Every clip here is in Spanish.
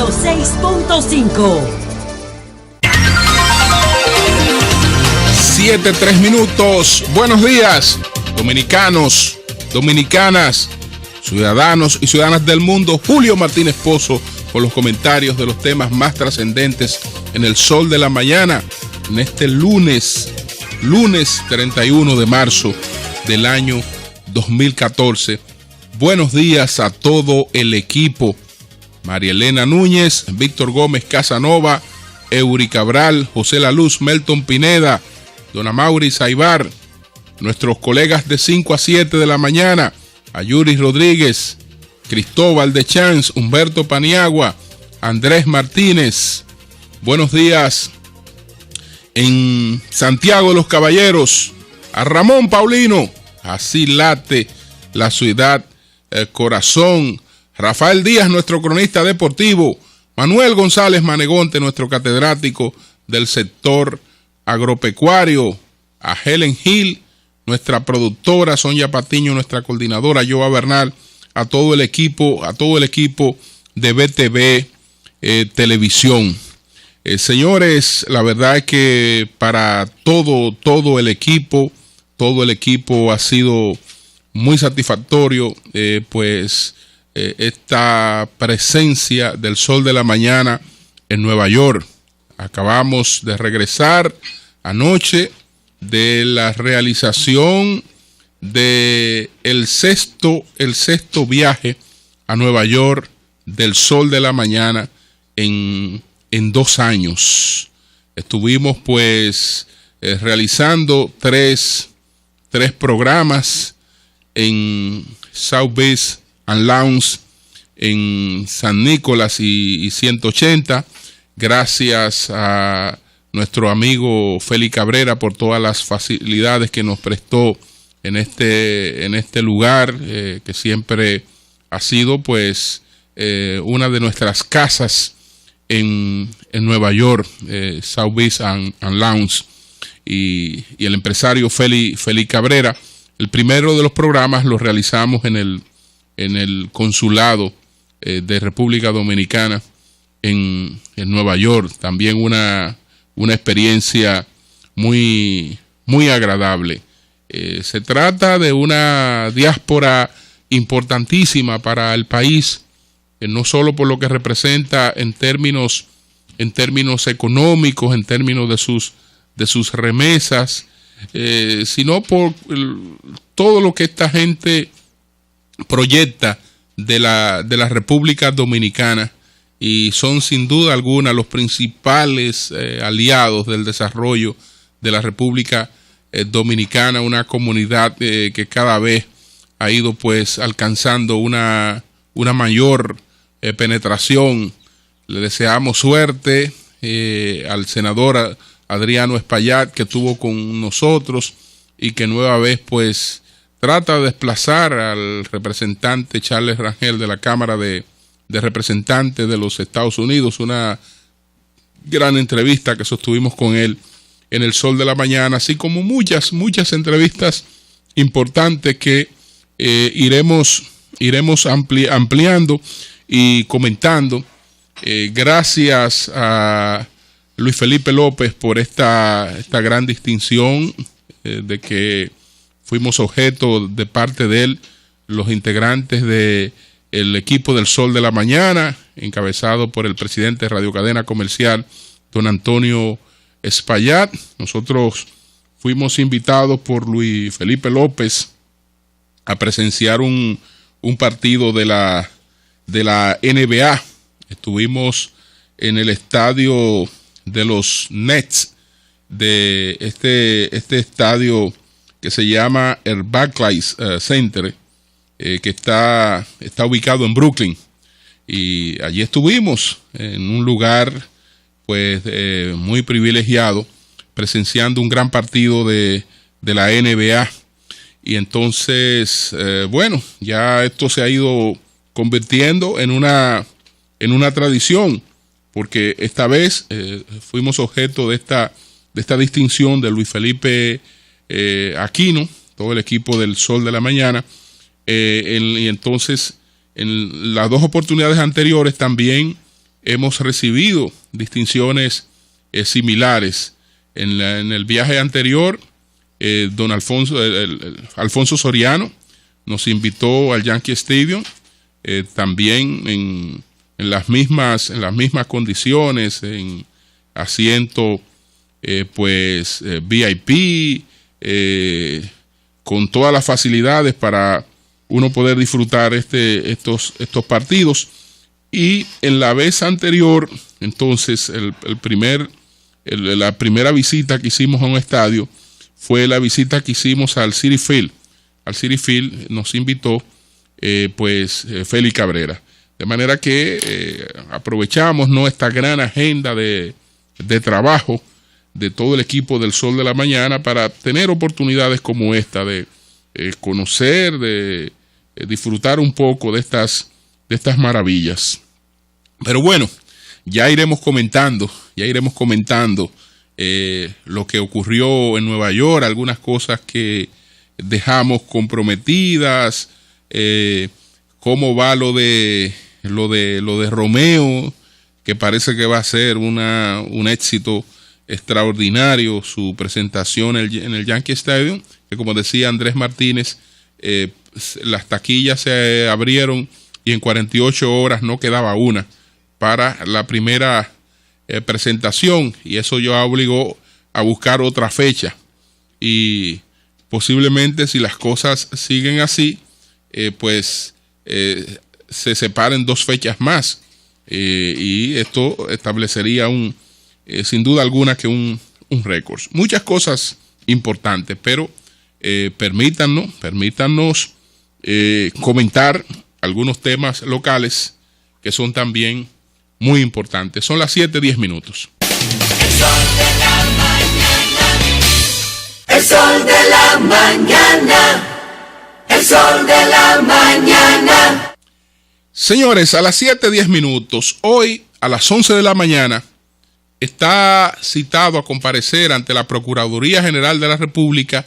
106.5. 7:03. Buenos días, dominicanos, dominicanas, ciudadanos y ciudadanas del mundo. Julio Martínez Pozo con los comentarios de los temas más trascendentes en el Sol de la Mañana en este lunes 31 de marzo del año 2014. Buenos días a todo el equipo. María Elena Núñez, Víctor Gómez Casanova, Eury Cabral, José La Luz, Melton Pineda, Don Amaury Saibar, nuestros colegas de 5 a 7 de la mañana, Ayuri Rodríguez, Cristóbal de Chance, Humberto Paniagua, Andrés Martínez. Buenos días en Santiago de los Caballeros, a Ramón Paulino, así late la ciudad, el corazón. Rafael Díaz, nuestro cronista deportivo, Manuel González Manegonte, nuestro catedrático del sector agropecuario, a Helen Hill, nuestra productora, Sonia Patiño, nuestra coordinadora, Joa Bernal, a todo el equipo de BTV Televisión. Señores, la verdad es que para todo el equipo ha sido muy satisfactorio, esta presencia del Sol de la Mañana en Nueva York. Acabamos de regresar anoche de la realización de el sexto viaje a Nueva York del Sol de la Mañana en 2 años. Estuvimos realizando tres programas en South Beach and Lounge, en San Nicolás y 180. Gracias a nuestro amigo Félix Cabrera por todas las facilidades que nos prestó en este lugar, que siempre ha sido una de nuestras casas en Nueva York, South Beach and Lounge, y el empresario Félix Cabrera. El primero de los programas lo realizamos en el consulado de República Dominicana en Nueva York. También una experiencia muy, muy agradable. Se trata de una diáspora importantísima para el país, no solo por lo que representa en términos económicos, en términos de sus remesas, sino por todo lo que esta gente proyecta de la República Dominicana, y son sin duda alguna los principales aliados del desarrollo de la República Dominicana, una comunidad que cada vez ha ido alcanzando una mayor penetración. Le deseamos suerte al senador Adriano Espaillat, que estuvo con nosotros y que nueva vez trata de desplazar al representante Charles Rangel de la Cámara de Representantes de los Estados Unidos. Una gran entrevista que sostuvimos con él en el Sol de la Mañana, así como muchas entrevistas importantes que iremos ampliando y comentando. Gracias a Luis Felipe López por esta gran distinción de que fuimos objeto de parte de él, los integrantes de el equipo del Sol de la Mañana, encabezado por el presidente de Radio Cadena Comercial, don Antonio Espaillat. Nosotros fuimos invitados por Luis Felipe López a presenciar un partido de la NBA. Estuvimos en el estadio de los Nets, de este estadio que se llama el Barclays Center, que está ubicado en Brooklyn, y allí estuvimos en un lugar muy privilegiado, presenciando un gran partido de la NBA. Y entonces ya esto se ha ido convirtiendo en una tradición, porque esta vez fuimos objeto de esta distinción de Luis Felipe Aquino, todo el equipo del Sol de la Mañana. Y entonces en las 2 oportunidades anteriores también hemos recibido distinciones similares. En el viaje anterior, don Alfonso, Alfonso Soriano nos invitó al Yankee Stadium, también en las mismas condiciones, en asiento VIP, con todas las facilidades para uno poder disfrutar estos partidos. Y en la vez anterior, entonces, la primera visita que hicimos a un estadio fue la visita que hicimos al Citi Field. Al Citi Field nos invitó Félix Cabrera. De manera que aprovechamos, ¿no?, esta gran agenda de trabajo de todo el equipo del Sol de la Mañana para tener oportunidades como esta de conocer, de disfrutar un poco de estas maravillas. Pero bueno, ya iremos comentando lo que ocurrió en Nueva York, algunas cosas que dejamos comprometidas, cómo va lo de Romeo, que parece que va a ser un éxito extraordinario su presentación en el Yankee Stadium, que como decía Andrés Martínez, las taquillas se abrieron y en 48 horas no quedaba una para la primera presentación, y eso ya obligó a buscar otra fecha, y posiblemente si las cosas siguen así, se separen 2 fechas más, y esto establecería sin duda alguna que un récord. Muchas cosas importantes, pero permítanos comentar algunos temas locales que son también muy importantes. Son las 7:10 minutos. El sol de la mañana. El sol de la mañana. El sol de la mañana. Señores, a las 7:10 minutos, hoy a las 11 de la mañana, está citado a comparecer ante la Procuraduría General de la República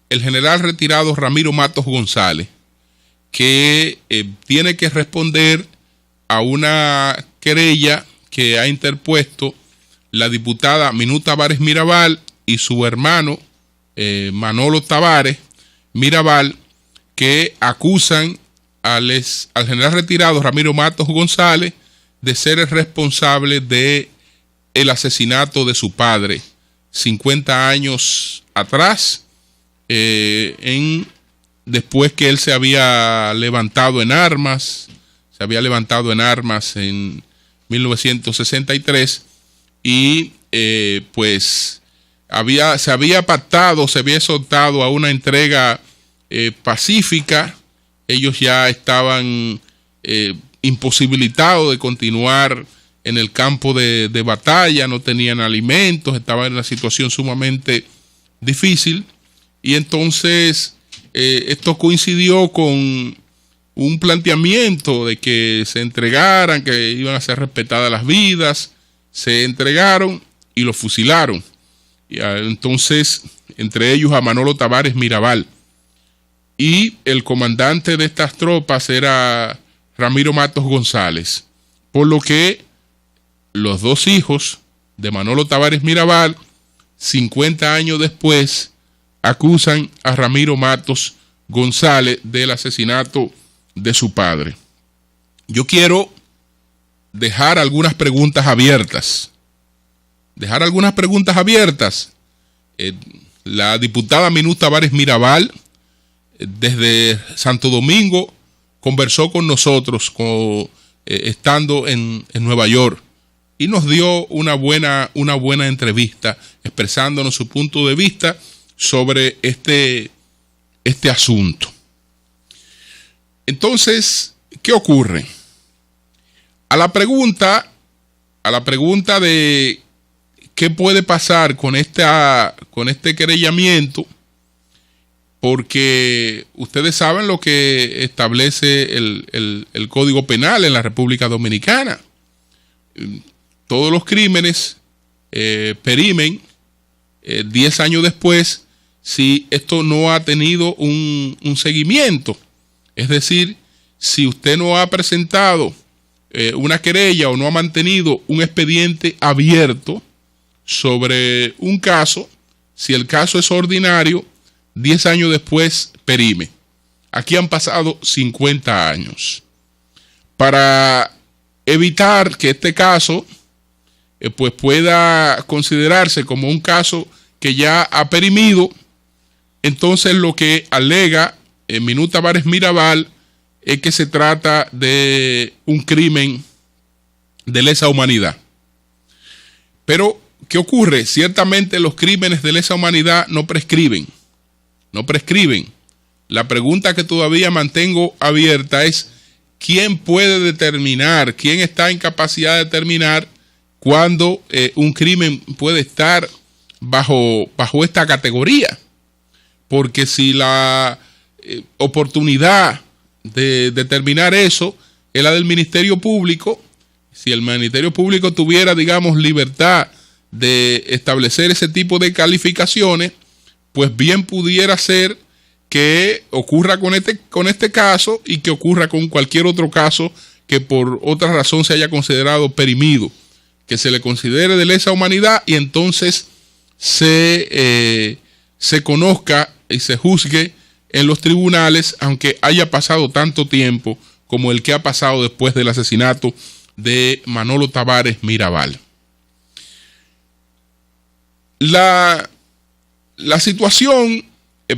el general retirado Ramiro Matos González, que tiene que responder a una querella que ha interpuesto la diputada Minú Tavares Mirabal y su hermano Manolo Tavares Mirabal, que acusan al general retirado Ramiro Matos González de ser el responsable de el asesinato de su padre 50 años atrás, después que él se había levantado en armas en 1963, y se había pactado, se había exhortado a una entrega pacífica. Ellos ya estaban imposibilitados de continuar en el campo de batalla, no tenían alimentos, estaban en una situación sumamente difícil, y entonces esto coincidió con un planteamiento de que se entregaran, que iban a ser respetadas las vidas. Se entregaron y lo fusilaron. Y entonces, entre ellos a Manolo Tavares Mirabal, y el comandante de estas tropas era Ramiro Matos González, por lo que los 2 hijos de Manolo Tavares Mirabal, 50 años después, acusan a Ramiro Matos González del asesinato de su padre. Yo quiero dejar algunas preguntas abiertas. La diputada Minú Tavares Mirabal, desde Santo Domingo, conversó con nosotros estando en Nueva York, y nos dio una buena entrevista expresándonos su punto de vista sobre este asunto. Entonces, ¿qué ocurre? A la pregunta de qué puede pasar con este querellamiento, porque ustedes saben lo que establece el Código Penal en la República Dominicana. Todos los crímenes perimen 10 años después si esto no ha tenido un seguimiento. Es decir, si usted no ha presentado una querella o no ha mantenido un expediente abierto sobre un caso, si el caso es ordinario, 10 años después perime. Aquí han pasado 50 años. Para evitar que este caso pues pueda considerarse como un caso que ya ha perimido, entonces lo que alega Minú Tavares Mirabal es que se trata de un crimen de lesa humanidad. Pero, ¿qué ocurre? Ciertamente los crímenes de lesa humanidad no prescriben. No prescriben. La pregunta que todavía mantengo abierta es: ¿quién puede determinar, quién está en capacidad de determinar cuándo un crimen puede estar bajo esta categoría? Porque si la oportunidad de determinar eso es la del Ministerio Público, si el Ministerio Público tuviera, digamos, libertad de establecer ese tipo de calificaciones, pues bien pudiera ser que ocurra con este caso y que ocurra con cualquier otro caso que por otra razón se haya considerado perimido, que se le considere de lesa humanidad y entonces se conozca y se juzgue en los tribunales, aunque haya pasado tanto tiempo como el que ha pasado después del asesinato de Manolo Tavares Mirabal. La situación,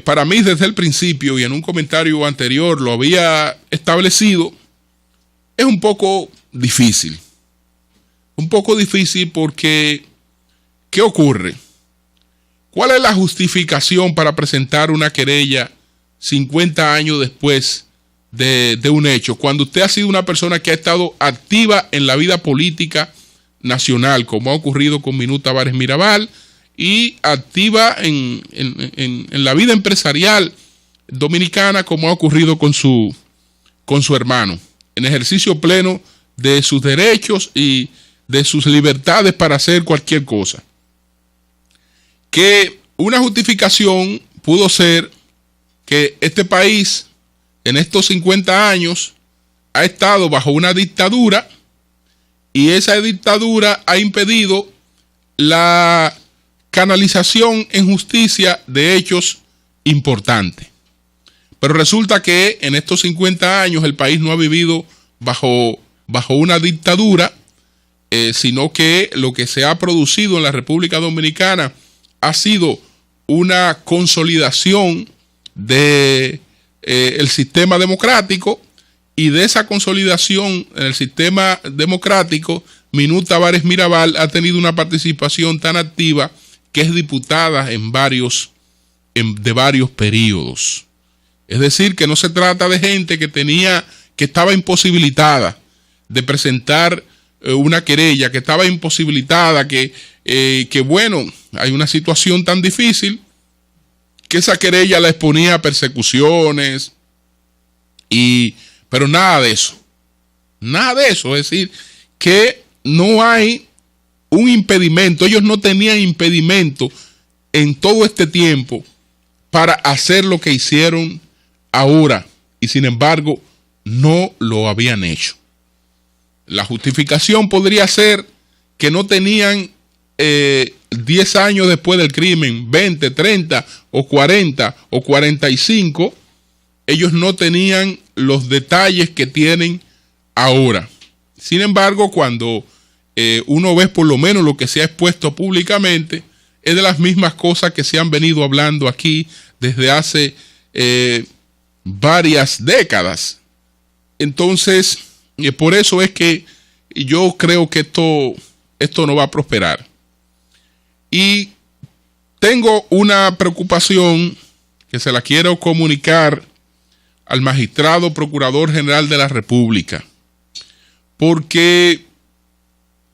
para mí desde el principio, y en un comentario anterior lo había establecido, es un poco difícil. Un poco difícil porque, ¿qué ocurre? ¿Cuál es la justificación para presentar una querella 50 años después de un hecho, cuando usted ha sido una persona que ha estado activa en la vida política nacional, como ha ocurrido con Minú Tavares Mirabal, y activa en la vida empresarial dominicana, como ha ocurrido con su hermano, en ejercicio pleno de sus derechos y de sus libertades para hacer cualquier cosa? Que una justificación pudo ser que este país en estos 50 años ha estado bajo una dictadura y esa dictadura ha impedido la canalización en justicia de hechos importantes. Pero resulta que en estos 50 años el país no ha vivido bajo una dictadura, sino que lo que se ha producido en la República Dominicana ha sido una consolidación de el sistema democrático, y de esa consolidación en el sistema democrático, Minú Tavares Mirabal ha tenido una participación tan activa que es diputada de varios periodos. Es decir, que no se trata de gente que estaba imposibilitada de presentar una querella, que estaba imposibilitada, que bueno, hay una situación tan difícil que esa querella la exponía a persecuciones, pero nada de eso. Nada de eso. Es decir, que no hay un impedimento. Ellos no tenían impedimento en todo este tiempo para hacer lo que hicieron ahora. Y sin embargo, no lo habían hecho. La justificación podría ser que no tenían 10 años después del crimen, 20, 30 o 40 o 45, ellos no tenían los detalles que tienen ahora. Sin embargo, cuando uno ve por lo menos lo que se ha expuesto públicamente, es de las mismas cosas que se han venido hablando aquí desde hace varias décadas. Entonces, por eso es que yo creo que esto no va a prosperar. Y tengo una preocupación que se la quiero comunicar al magistrado procurador general de la República, porque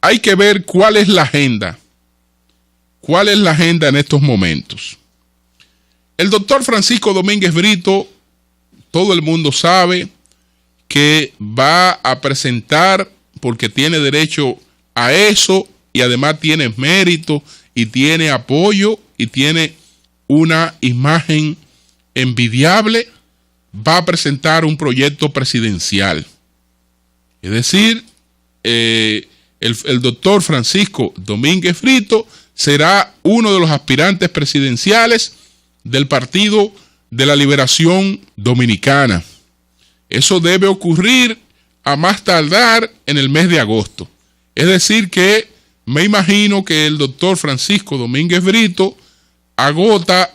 hay que ver cuál es la agenda en estos momentos. El doctor Francisco Domínguez Brito, todo el mundo sabe que va a presentar, porque tiene derecho a eso y además tiene mérito y tiene apoyo y tiene una imagen envidiable, va a presentar un proyecto presidencial. Es decir, el doctor Francisco Domínguez Brito será uno de los aspirantes presidenciales del Partido de la Liberación Dominicana. Eso debe ocurrir a más tardar en el mes de agosto. Es decir que me imagino que el doctor Francisco Domínguez Brito agota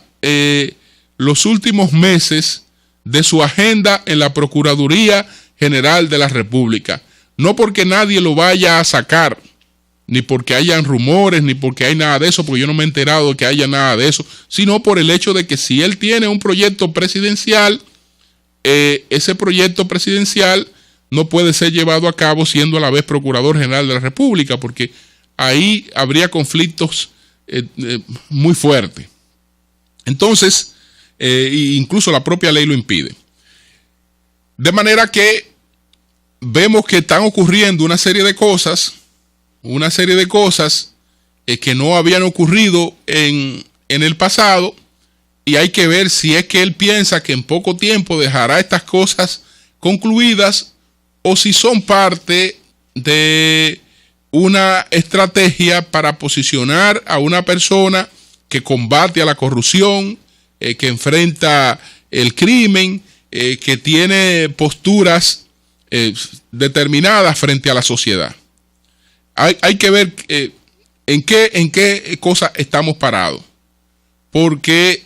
los últimos meses de su agenda en la Procuraduría General de la República. No porque nadie lo vaya a sacar, ni porque hayan rumores, ni porque hay nada de eso, porque yo no me he enterado de que haya nada de eso, sino por el hecho de que si él tiene un proyecto presidencial, ese proyecto presidencial no puede ser llevado a cabo siendo a la vez Procurador General de la República, porque ahí habría conflictos muy fuertes. Entonces, incluso la propia ley lo impide. De manera que vemos que están ocurriendo una serie de cosas que no habían ocurrido en el pasado, y hay que ver si es que él piensa que en poco tiempo dejará estas cosas concluidas o si son parte de una estrategia para posicionar a una persona que combate a la corrupción, que enfrenta el crimen, que tiene posturas determinadas frente a la sociedad. Hay que ver en qué cosa estamos parados, porque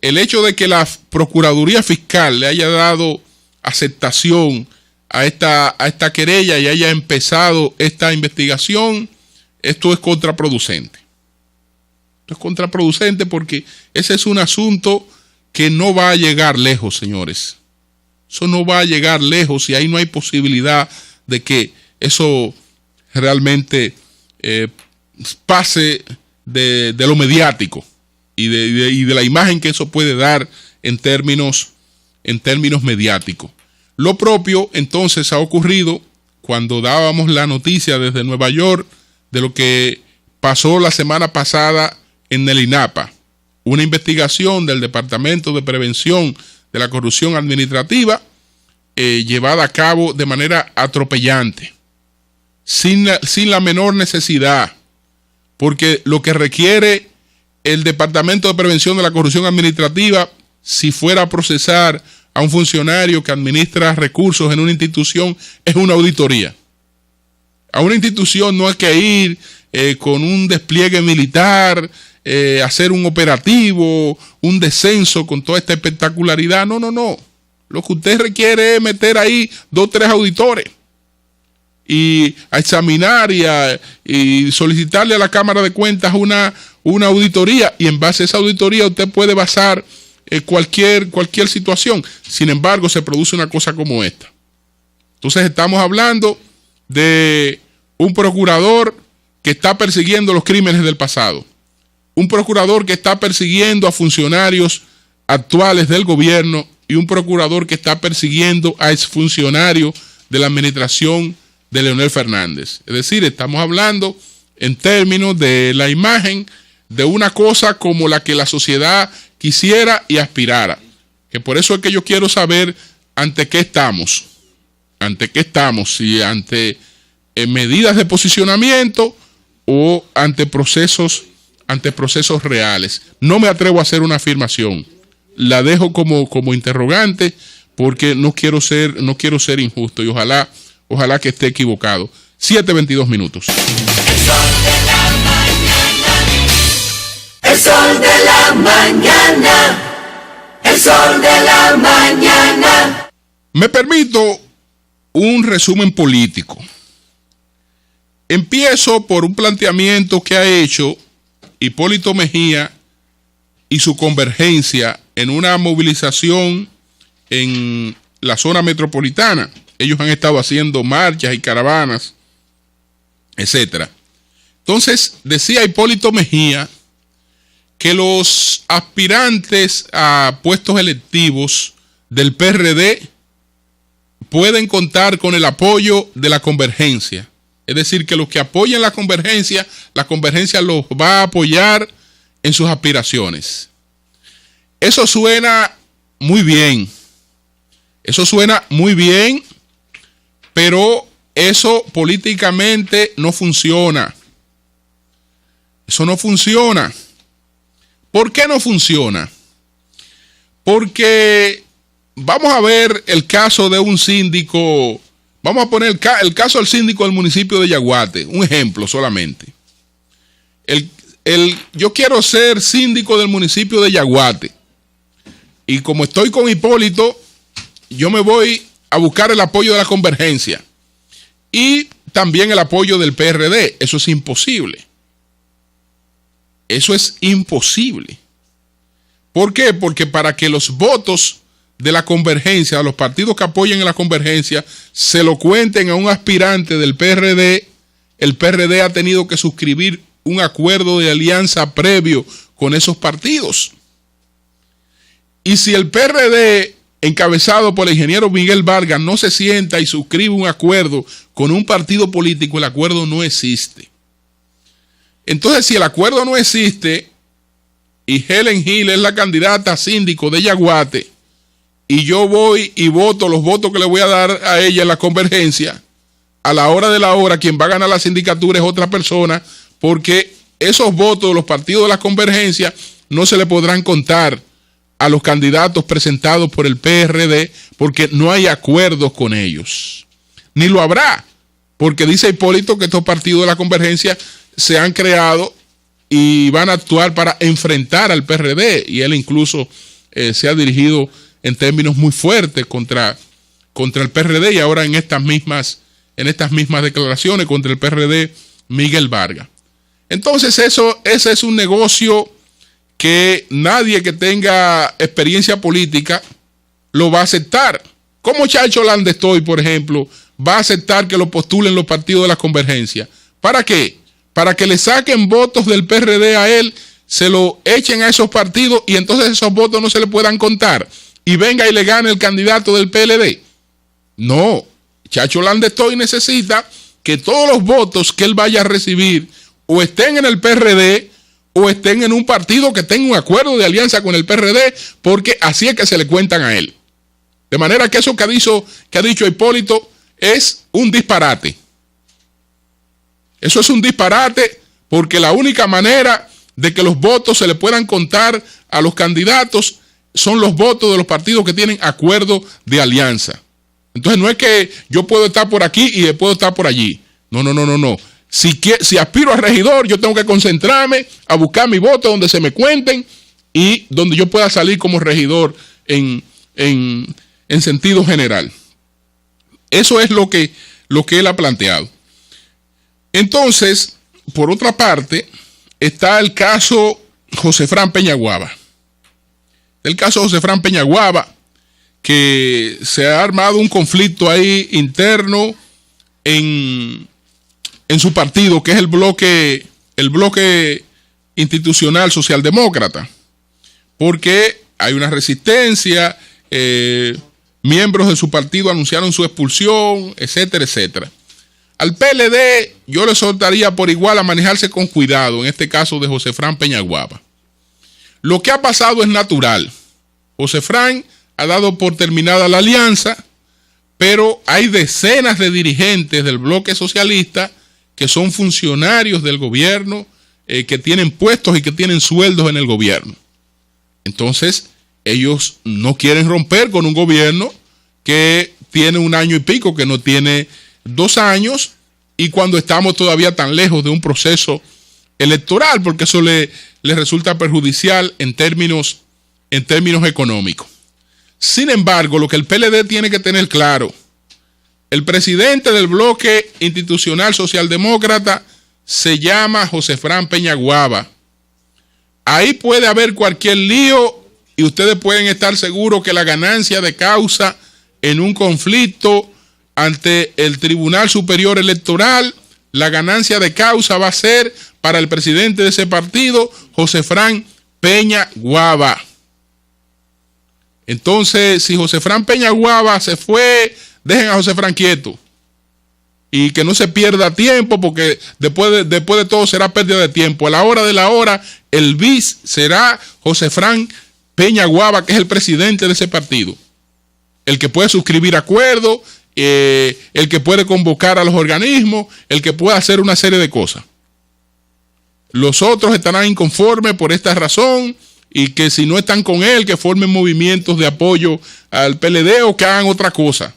el hecho de que la Procuraduría Fiscal le haya dado aceptación a esta querella y haya empezado esta investigación, esto es contraproducente. Esto es contraproducente porque ese es un asunto que no va a llegar lejos, señores. Eso no va a llegar lejos y ahí no hay posibilidad de que eso realmente pase de lo mediático y de la imagen que eso puede dar en términos mediáticos. Lo propio entonces ha ocurrido cuando dábamos la noticia desde Nueva York de lo que pasó la semana pasada en el INAPA, una investigación del Departamento de Prevención de la Corrupción Administrativa llevada a cabo de manera atropellante, sin la menor necesidad, porque lo que requiere el Departamento de Prevención de la Corrupción Administrativa, si fuera a procesar a un funcionario que administra recursos en una institución, es una auditoría. A una institución no hay que ir con un despliegue militar, hacer un operativo, un descenso con toda esta espectacularidad. No. Lo que usted requiere es meter ahí 2 o 3 auditores y a examinar y solicitarle a la Cámara de Cuentas una auditoría, y en base a esa auditoría usted puede basar cualquier situación. Sin embargo, se produce una cosa como esta. Entonces estamos hablando de un procurador que está persiguiendo los crímenes del pasado, un procurador que está persiguiendo a funcionarios actuales del gobierno y un procurador que está persiguiendo a exfuncionarios de la administración de Leonel Fernández. Es decir, estamos hablando en términos de la imagen de una cosa como la que la sociedad quisiera y aspirara. Que por eso es que yo quiero saber ante qué estamos. Si ante medidas de posicionamiento o ante procesos reales. No me atrevo a hacer una afirmación. La dejo como interrogante porque no quiero ser injusto y ojalá que esté equivocado. 7:22 minutos. El sol de la mañana. El sol de la mañana. El sol de la mañana. Me permito un resumen político. Empiezo por un planteamiento que ha hecho Hipólito Mejía y su convergencia en una movilización en la zona metropolitana. Ellos han estado haciendo marchas y caravanas, etcétera. Entonces, decía Hipólito Mejía que los aspirantes a puestos electivos del PRD pueden contar con el apoyo de la convergencia. Es decir, que los que apoyen la convergencia los va a apoyar en sus aspiraciones. Eso suena muy bien. Pero Eso políticamente no funciona. Eso no funciona. ¿Por qué no funciona? Porque vamos a ver el caso de un síndico. Vamos a poner el caso del síndico del municipio de Yaguate, un ejemplo solamente. Yo quiero ser síndico del municipio de Yaguate. Y como estoy con Hipólito, yo me voy a buscar el apoyo de la Convergencia. Y también el apoyo del PRD. Eso es imposible. Eso es imposible. ¿Por qué? Porque para que los votos de la Convergencia, a los partidos que apoyen a la Convergencia, se lo cuenten a un aspirante del PRD, el PRD ha tenido que suscribir un acuerdo de alianza previo con esos partidos. Y si el PRD, encabezado por el ingeniero Miguel Vargas, no se sienta y suscribe un acuerdo con un partido político, el acuerdo no existe. Entonces, si el acuerdo no existe y Helen Gil es la candidata a síndico de Yaguate y yo voy y voto los votos que le voy a dar a ella en la Convergencia, a la hora de la hora quien va a ganar la sindicatura es otra persona, porque esos votos de los partidos de la Convergencia no se le podrán contar a los candidatos presentados por el PRD porque no hay acuerdos con ellos. Ni lo habrá, porque dice Hipólito que estos partidos de la Convergencia se han creado y van a actuar para enfrentar al PRD, y él incluso se ha dirigido en términos muy fuertes contra el PRD, y ahora en estas mismas declaraciones contra el PRD Miguel Vargas. Entonces ese es un negocio que nadie que tenga experiencia política lo va a aceptar. ¿Cómo Chacho Landestoy, por ejemplo, va a aceptar que lo postulen los partidos de la Convergencia? ¿Para qué? Para que le saquen votos del PRD a él, se lo echen a esos partidos y entonces esos votos no se le puedan contar y venga y le gane el candidato del PLD. No, Chacho Landestoy necesita que todos los votos que él vaya a recibir o estén en el PRD o estén en un partido que tenga un acuerdo de alianza con el PRD, porque así es que se le cuentan a él. De manera que eso que ha dicho Hipólito es un disparate. Eso es un disparate, porque la única manera de que los votos se le puedan contar a los candidatos son los votos de los partidos que tienen acuerdo de alianza. Entonces no es que yo puedo estar por aquí y puedo estar por allí. No. Si aspiro a regidor, yo tengo que concentrarme a buscar mi voto donde se me cuenten y donde yo pueda salir como regidor en sentido general. Eso es lo que él ha planteado. Entonces, por otra parte, está el caso Josefran Peñaguaba. El caso Josefran Peñaguaba, que se ha armado un conflicto ahí interno en su partido, que es el bloque institucional socialdemócrata, porque hay una resistencia, miembros de su partido anunciaron su expulsión, etcétera, etcétera. Al PLD yo le soltaría por igual a manejarse con cuidado, en este caso de Josefran Peñaguaba. Lo que ha pasado es natural. Josefran ha dado por terminada la alianza, pero hay decenas de dirigentes del bloque socialista que son funcionarios del gobierno, que tienen puestos y que tienen sueldos en el gobierno. Entonces, ellos no quieren romper con un gobierno que tiene 1 año y pico, que no tiene 2 años, y cuando estamos todavía tan lejos de un proceso electoral, porque eso le resulta perjudicial en términos económicos. Sin embargo, lo que el PLD tiene que tener claro, el presidente del bloque institucional socialdemócrata se llama Josefran Peñaguaba. Ahí puede haber cualquier lío y ustedes pueden estar seguros que la ganancia de causa en un conflicto ante el Tribunal Superior Electoral, la ganancia de causa va a ser para el presidente de ese partido, Josefran Peñaguaba. Entonces, si Josefran Peñaguaba se fue, dejen a Josefran quieto y que no se pierda tiempo, porque después de todo será pérdida de tiempo. A la hora de la hora, el bis será Josefran Peñaguaba, que es el presidente de ese partido, el que puede suscribir acuerdos, el que puede convocar a los organismos, el que puede hacer una serie de cosas. Los otros estarán inconformes por esta razón y que si no están con él, que formen movimientos de apoyo al PLD o que hagan otra cosa.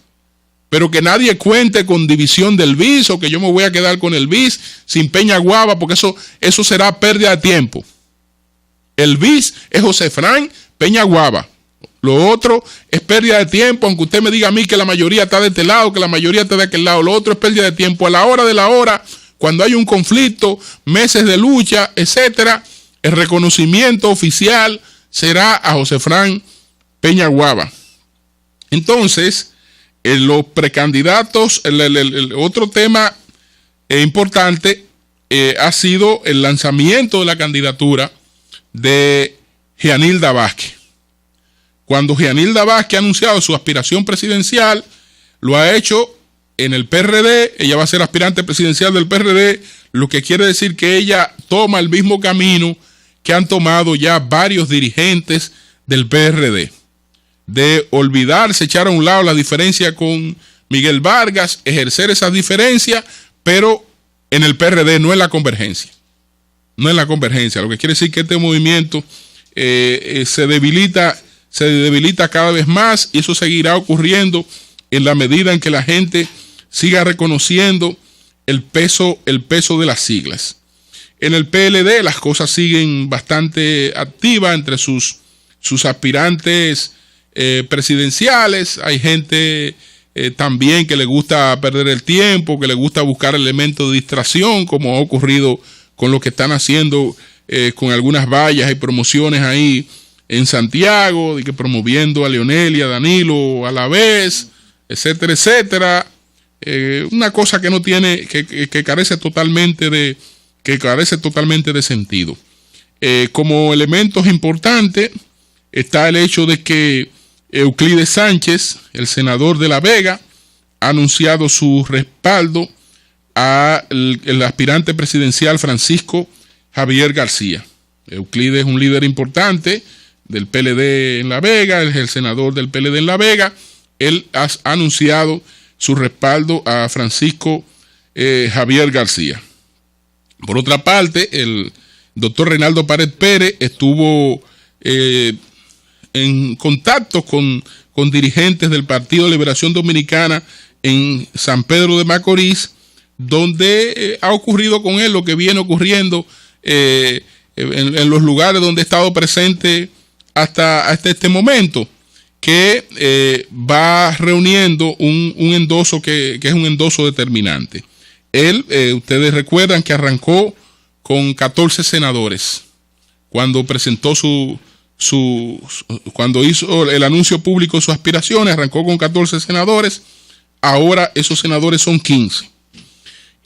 Pero que nadie cuente con división del BIS o que yo me voy a quedar con el BIS sin Peñaguaba, porque eso será pérdida de tiempo. El BIS es José Fran Peñaguaba. Lo otro es pérdida de tiempo, aunque usted me diga a mí que la mayoría está de este lado, que la mayoría está de aquel lado. Lo otro es pérdida de tiempo. A la hora de la hora, cuando hay un conflicto, meses de lucha, etcétera, el reconocimiento oficial será a José Fran Peñaguaba. Entonces, los precandidatos, el otro tema importante ha sido el lanzamiento de la candidatura de Gianilda Vázquez. Cuando Gianilda Vázquez ha anunciado su aspiración presidencial, lo ha hecho en el PRD. Ella va a ser aspirante presidencial del PRD, lo que quiere decir que ella toma el mismo camino que han tomado ya varios dirigentes del PRD, de olvidarse, echar a un lado la diferencia con Miguel Vargas, ejercer esas diferencias, pero en el PRD, no en la convergencia. No en la convergencia, lo que quiere decir que este movimiento se debilita cada vez más, y eso seguirá ocurriendo en la medida en que la gente siga reconociendo el peso de las siglas. En el PLD las cosas siguen bastante activas entre sus aspirantes presidenciales. Hay gente también que le gusta perder el tiempo, que le gusta buscar elementos de distracción, como ha ocurrido con lo que están haciendo con algunas vallas y promociones ahí en Santiago, de que promoviendo a Leonel y a Danilo a la vez, etcétera, etcétera. Una cosa que no tiene, que carece totalmente de sentido. Como elementos importantes está el hecho de que Euclides Sánchez, el senador de La Vega, ha anunciado su respaldo al aspirante presidencial Francisco Javier García. Euclides es un líder importante del PLD en La Vega, es el senador del PLD en La Vega. Él ha anunciado su respaldo a Francisco Javier García. Por otra parte, el doctor Reinaldo Pared Pérez estuvo en contacto con dirigentes del Partido de Liberación Dominicana en San Pedro de Macorís, donde ha ocurrido con él lo que viene ocurriendo en los lugares donde ha estado presente hasta este momento, que va reuniendo un endoso que es un endoso determinante. Él, ustedes recuerdan que arrancó con 14 senadores cuando presentó cuando hizo el anuncio público de sus aspiraciones. Arrancó con 14 senadores. Ahora esos senadores son 15.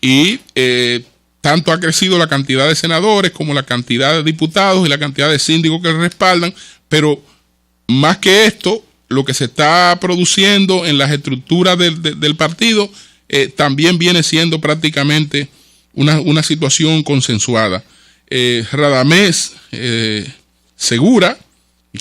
Y tanto ha crecido la cantidad de senadores como la cantidad de diputados y la cantidad de síndicos que le respaldan. Pero más que esto, lo que se está produciendo en las estructuras del partido también viene siendo prácticamente una situación consensuada. Radamés Segura,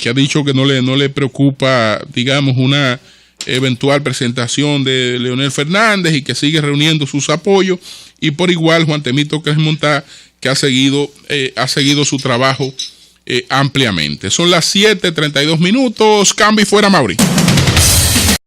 que ha dicho que no le preocupa, digamos, una eventual presentación de Leonel Fernández, y que sigue reuniendo sus apoyos, y por igual Juan Temito Cresmontá, que ha seguido su trabajo ampliamente. Son las 7:32. Cambio y fuera, Mauri.